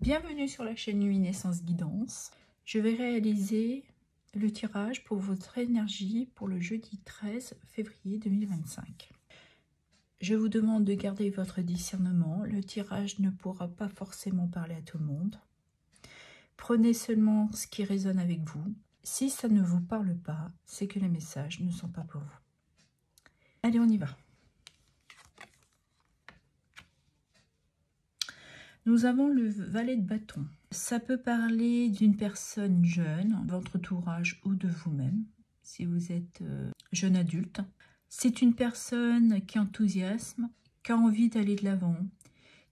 Bienvenue sur la chaîne Luminescence Guidance. Je vais réaliser le tirage pour votre énergie pour le jeudi 13 février 2025. Je vous demande de garder votre discernement. Le tirage ne pourra pas forcément parler à tout le monde. Prenez seulement ce qui résonne avec vous. Si ça ne vous parle pas, c'est que les messages ne sont pas pour vous. Allez, on y va. Nous avons le valet de bâton. Ça peut parler d'une personne jeune, de votre entourage ou de vous-même, si vous êtes jeune adulte. C'est une personne qui enthousiasme, qui a envie d'aller de l'avant,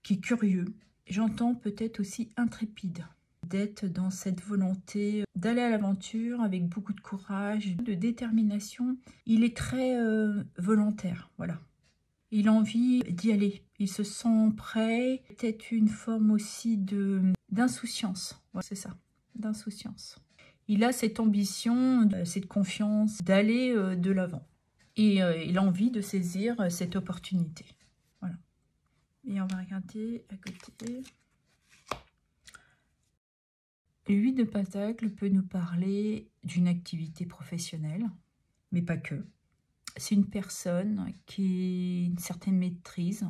qui est curieux. J'entends peut-être aussi intrépide, d'être dans cette volonté d'aller à l'aventure avec beaucoup de courage, de détermination. Il est très volontaire, voilà. Il a envie d'y aller, il se sent prêt, peut-être une forme aussi d'insouciance, ouais, c'est ça, d'insouciance. Il a cette ambition, cette confiance d'aller de l'avant. Et il a envie de saisir cette opportunité. Voilà. Et on va regarder à côté. Le 8 de Pentacle peut nous parler d'une activité professionnelle, mais pas que. C'est une personne qui a une certaine maîtrise.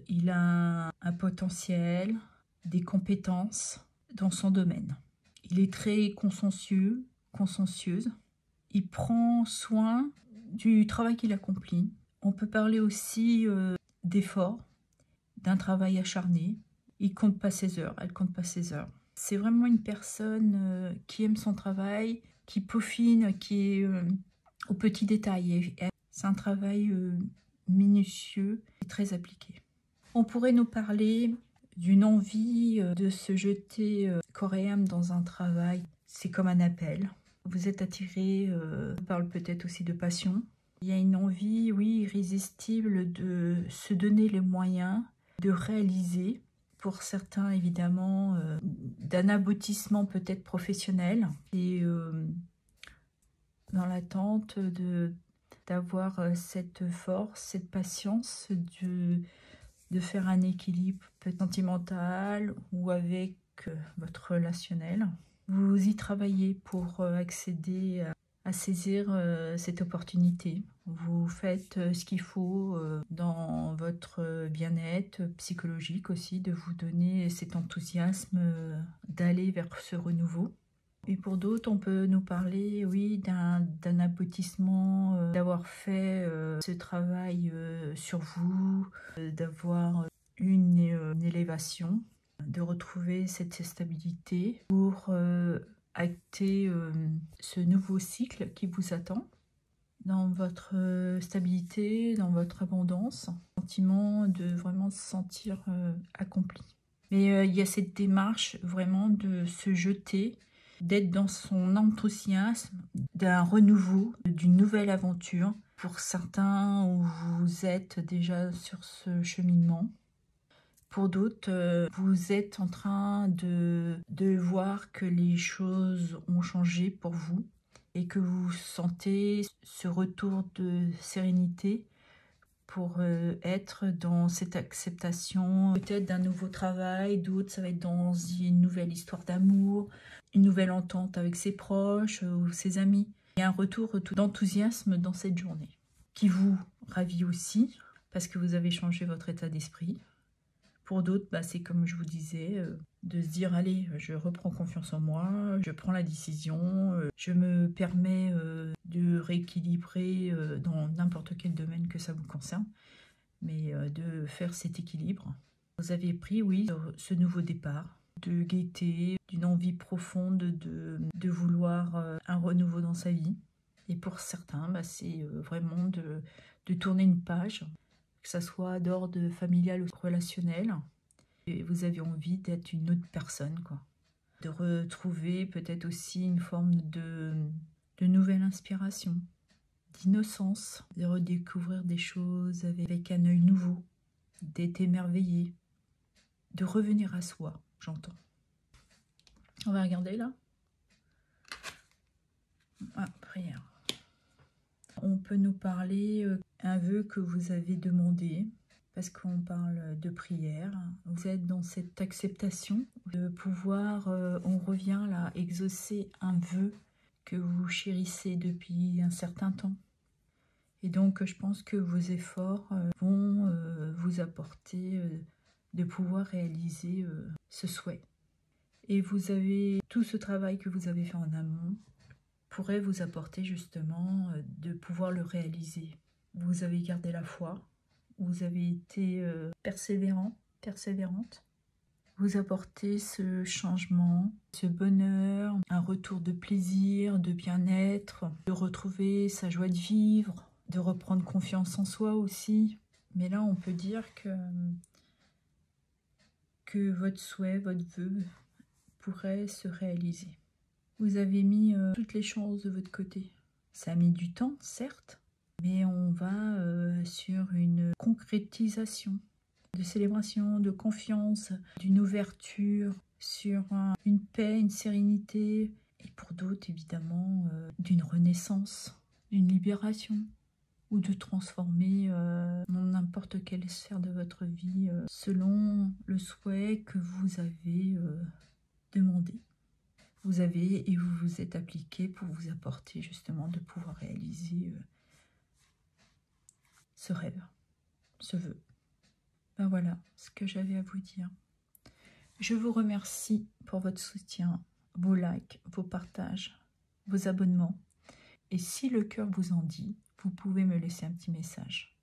Il a un potentiel, des compétences dans son domaine. Il est très consciencieux, consciencieuse. Il prend soin du travail qu'il accomplit. On peut parler aussi d'efforts, d'un travail acharné. Il ne compte pas ses heures, elle ne compte pas ses heures. C'est vraiment une personne qui aime son travail, qui peaufine, qui est aux petits détails. C'est un travail minutieux et très appliqué. On pourrait nous parler d'une envie de se jeter corps et âme dans un travail. C'est comme un appel. Vous êtes attiré, on parle peut-être aussi de passion. Il y a une envie, oui, irrésistible de se donner les moyens de réaliser, pour certains évidemment, d'un aboutissement peut-être professionnel. Et dans l'attente d'avoir cette force, cette patience de faire un équilibre peut-être sentimental ou avec votre relationnel. Vous y travaillez pour accéder à saisir cette opportunité. Vous faites ce qu'il faut dans votre bien-être psychologique aussi, de vous donner cet enthousiasme d'aller vers ce renouveau. Et pour d'autres, on peut nous parler, oui, d'un aboutissement, d'avoir fait ce travail sur vous, d'avoir une élévation, de retrouver cette stabilité pour acter ce nouveau cycle qui vous attend dans votre stabilité, dans votre abondance, sentiment de vraiment se sentir accompli. Mais il y a cette démarche vraiment de se jeter, d'être dans son enthousiasme, d'un renouveau, d'une nouvelle aventure. Pour certains, vous êtes déjà sur ce cheminement. Pour d'autres, vous êtes en train de voir que les choses ont changé pour vous et que vous sentez ce retour de sérénité pour être dans cette acceptation peut-être d'un nouveau travail. D'autres, ça va être dans une nouvelle histoire d'amour, une nouvelle entente avec ses proches ou ses amis. Il y a un retour d'enthousiasme dans cette journée qui vous ravit aussi parce que vous avez changé votre état d'esprit. Pour d'autres, c'est comme je vous disais, de se dire, allez, je reprends confiance en moi, je prends la décision, je me permets de rééquilibrer dans n'importe quel domaine que ça vous concerne, mais de faire cet équilibre. Vous avez pris, oui, ce nouveau départ, de gaieté, d'une envie profonde de vouloir un renouveau dans sa vie. Et pour certains, c'est vraiment de tourner une page, que ça soit d'ordre familial ou relationnel. Et vous avez envie d'être une autre personne, quoi. De retrouver peut-être aussi une forme de nouvelle inspiration, d'innocence, de redécouvrir des choses avec un œil nouveau, d'être émerveillé, de revenir à soi, j'entends. On va regarder là. Ah, prière. On peut nous parler un vœu que vous avez demandé, parce qu'on parle de prière. Vous êtes dans cette acceptation de pouvoir, on revient là, exaucer un vœu que vous chérissez depuis un certain temps. Et donc, je pense que vos efforts vont vous apporter de pouvoir réaliser ce souhait. Et vous avez tout ce travail que vous avez fait en amont pourrait vous apporter justement de pouvoir le réaliser. Vous avez gardé la foi, vous avez été persévérante. Vous apportez ce changement, ce bonheur, un retour de plaisir, de bien-être, de retrouver sa joie de vivre, de reprendre confiance en soi aussi. Mais là, on peut dire que votre souhait, votre vœu pourrait se réaliser. Vous avez mis toutes les chances de votre côté. Ça a mis du temps, certes, mais on va sur une concrétisation de célébration, de confiance, d'une ouverture, sur une paix, une sérénité, et pour d'autres, évidemment, d'une renaissance, d'une libération, ou de transformer dans n'importe quelle sphère de votre vie selon le souhait que vous avez demandé. Vous avez et vous vous êtes appliqué pour vous apporter justement de pouvoir réaliser ce rêve, ce vœu. Ben voilà ce que j'avais à vous dire. Je vous remercie pour votre soutien, vos likes, vos partages, vos abonnements. Et si le cœur vous en dit, vous pouvez me laisser un petit message.